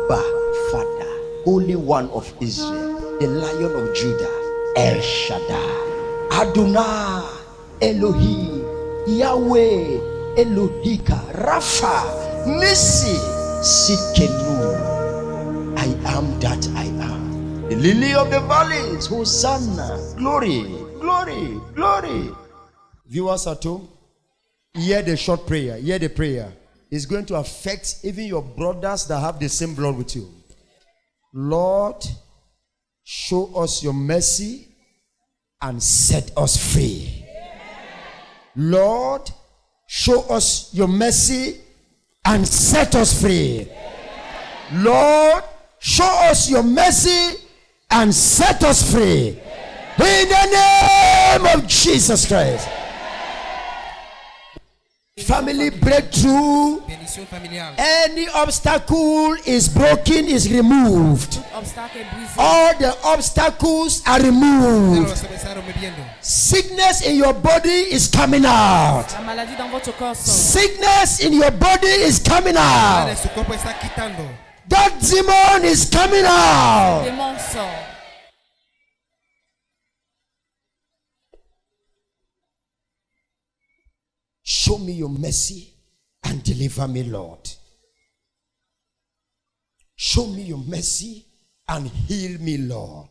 Abba, Father, Holy One of Israel, the Lion of Judah, El Shaddai, Adonai, Elohim, Yahweh, Elohika, Rapha, Nissi, Sidkenu. I am that I am. The lily of the valleys, Hosanna, glory, glory, glory. Viewers at home, hear the short prayer, hear the prayer. It's going to affect even your brothers that have the same blood with you. Lord, show us your mercy and set us free. Lord, show us your mercy and set us free. Lord, show us your mercy and set us free. In the name of Jesus Christ. Family breakthrough. Any obstacle is broken, is removed. All the obstacles are removed. Sickness in your body is coming out. Sickness in your body is coming out. That demon is coming out. Show me your mercy and deliver me, Lord. Show me your mercy and heal me, Lord.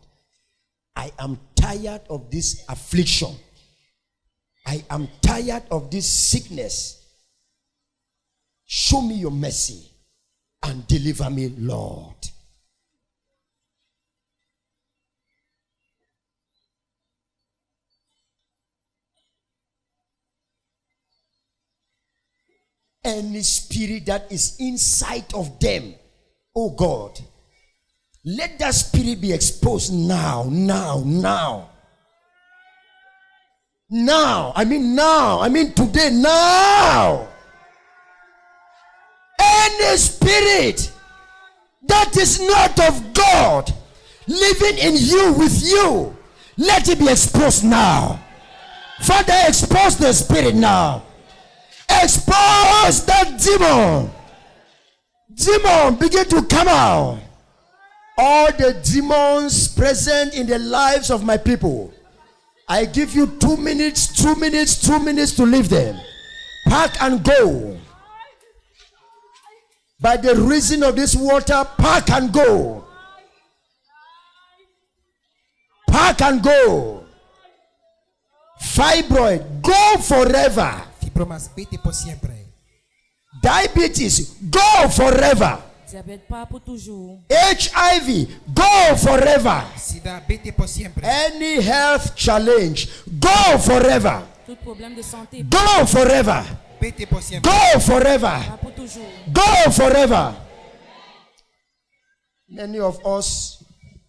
I am tired of this affliction. I am tired of this sickness. Show me your mercy and deliver me, Lord. Any spirit that is inside of them, oh God, let that spirit be exposed now. I mean today, now. Any spirit that is not of God living in you, with you, let it be exposed now. Father, expose the spirit now. Expose that demon. Demon, begin to come out. All the demons present in the lives of my people, I give you 2 minutes to leave them. Pack and go. By the reason of this water, pack and go. Pack and go. Fibroid, go forever. Diabetes, go forever. HIV, go forever. Any health challenge, go forever. Go forever. Go forever. Go forever. Many of us,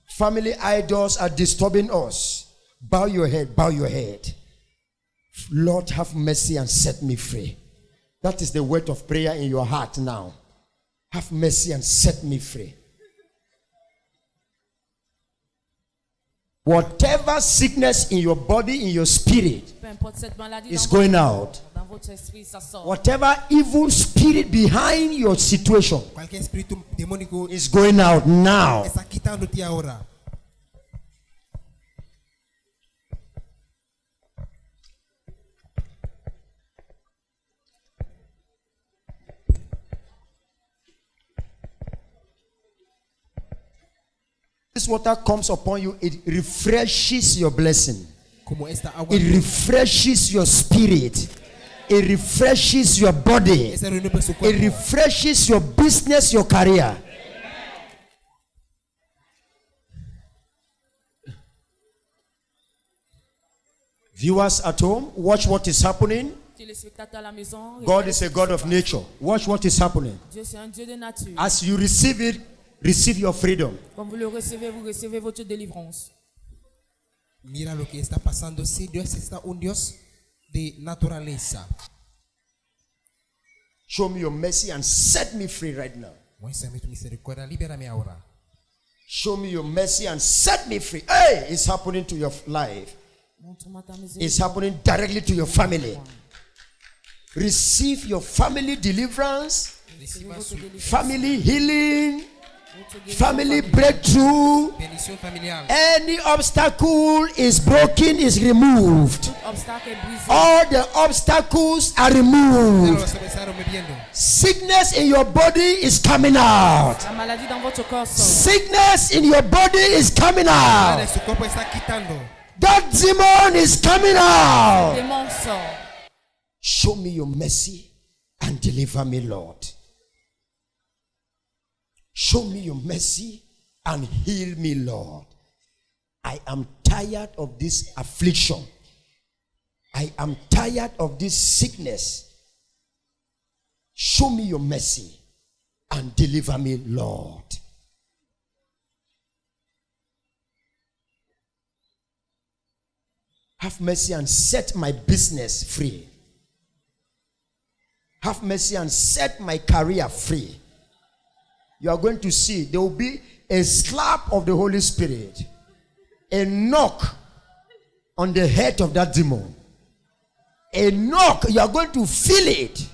family idols are disturbing us. Bow your head, bow your head. Lord, have mercy and set me free. That is the word of prayer in your heart now. Have mercy and set me free. Whatever sickness in your body, in your spirit, is going out. Whatever evil spirit behind your situation is going out now. This water comes upon you, it refreshes your blessing. It refreshes your spirit. It refreshes your body. It refreshes your business, your career. Viewers at home, watch what is happening. God is a God of nature. Watch what is happening. As you receive it, receive your freedom. Quand vous le recevez, vous recevez votre délivrance. Mira lo que está pasando. Si Dios está un Dios de naturaleza. Show me your mercy and set me free right now. Muéstrame tu misericordia, libérame ahora. Show me your mercy and set me free. Hey, it's happening to your life. It's happening directly to your family. Receive your family deliverance, family healing, family breakthrough. bénédiction familiale. Any obstacle is broken, is removed. Tout obstacle est brisé. All the obstacles are removed. Sickness in your body is coming out. La maladie dans votre corps sort. Sickness in your body is coming out. Su cuerpo está quitando. That demon is coming out. Démon sort. Show me your mercy and deliver me, Lord. Show me your mercy and heal me, Lord. I am tired of this affliction. I am tired of this sickness. Show me your mercy and deliver me, Lord. Have mercy and set my business free. Have mercy and set my career free. You are going to see there will be a slap of the Holy Spirit, a knock on the head of that demon. A knock, you are going to feel it.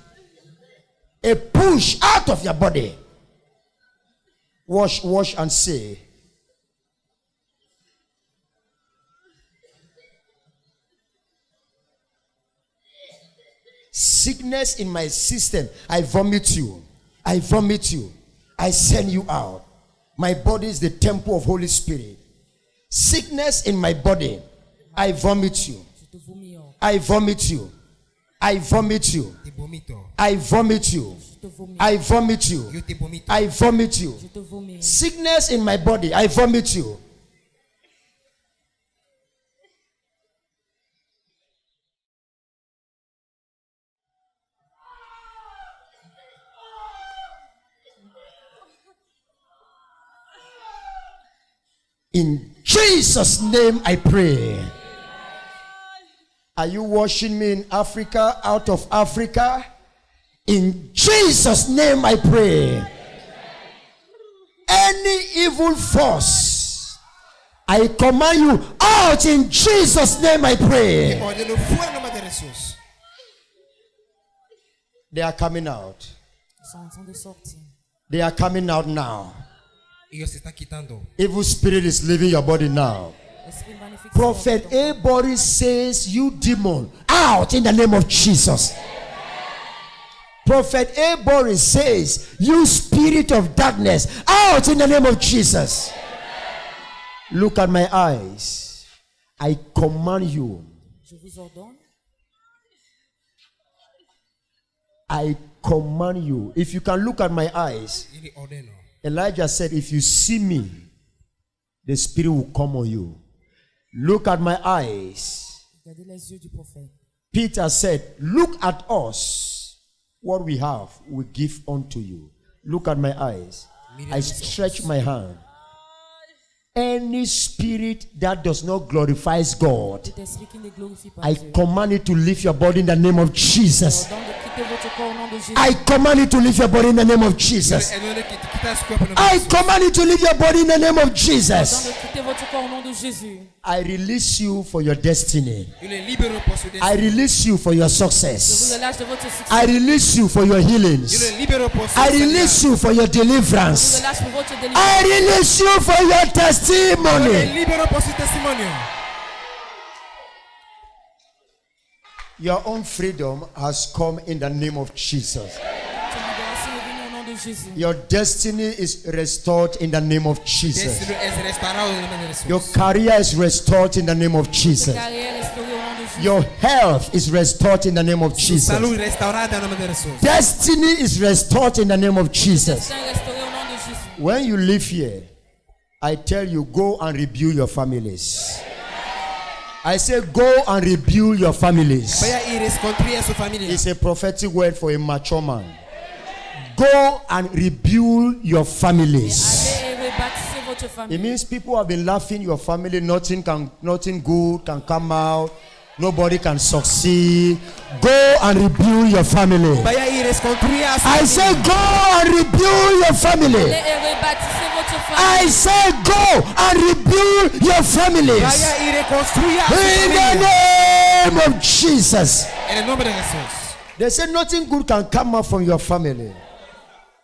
A push out of your body. Wash and say, sickness in my system, I vomit you. I vomit you. I send you out. My body is the temple of Holy Spirit. Sickness in my body, I vomit you. I vomit you. I vomit you. I vomit you. I vomit you. I vomit you. Sickness in my body, I vomit you. In Jesus' name I pray. Are you watching me in Africa, out of Africa? In Jesus' name I pray. Any evil force, I command you out in Jesus' name I pray. They are coming out. They are coming out now. Evil spirit is leaving your body now. Prophet A. Boris says, you demon, out in the name of Jesus. Prophet A. Boris says, you spirit of darkness, out in the name of Jesus. Look at my eyes. I command you. I command you. If you can look at my eyes. Elijah said, if you see me, the spirit will come on you. Look at my eyes. Peter said, look at us. What we have, we give unto you. Look at my eyes. I stretch my hand. Any spirit that does not glorify God, I command it to leave your body in the name of Jesus. I command it to leave your body in the name of Jesus. I command it to leave your body in the name of Jesus. I release you for your destiny. I release you for your success. I release you for your healings. I release you for your deliverance. I release you for your testimony. Your own freedom has come in the name of Jesus. Your destiny is restored in the name of Jesus. Your career is restored in the name of Jesus. Your health is restored in the name of Jesus. Destiny is restored in the name of Jesus. When you live here, I tell you, go and rebuild your families. I say, go and rebuild your families. It's a prophetic word for a mature man. Go and rebuild your families. It means people have been laughing your family. Nothing good can come out. Nobody can succeed. Go and rebuild your family. I say, go and rebuild your family. I say, go and rebuild your families. In the name of Jesus. They say nothing good can come out from your family.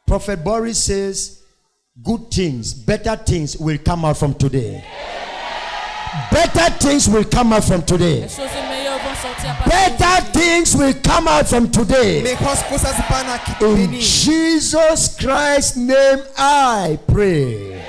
Prophet Boris says, good things, better things will come out from today. Better things will come out from today. Les choses meilleures vont sortir à partir Better d'aujourd'hui. things will come out from today. Mejores cosas van a In venir. Jesus Christ's name I pray.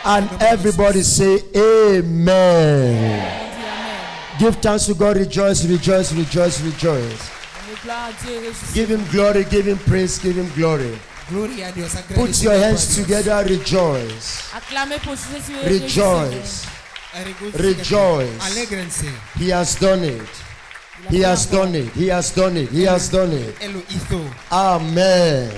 And everybody say amen. On dit Amen. Give thanks to God. Rejoice, rejoice, rejoice, rejoice. On est gloire à Dieu et réjouissez. Give him glory, give him praise, give him glory. Gloria a Dios. Put your hands together, rejoice. Acclamez pour Jésus et réjouissez. Rejoice. Rejoice. Alégrense. He has done it. He has done it. He has done it. He has done it. Él lo hizo. Amen.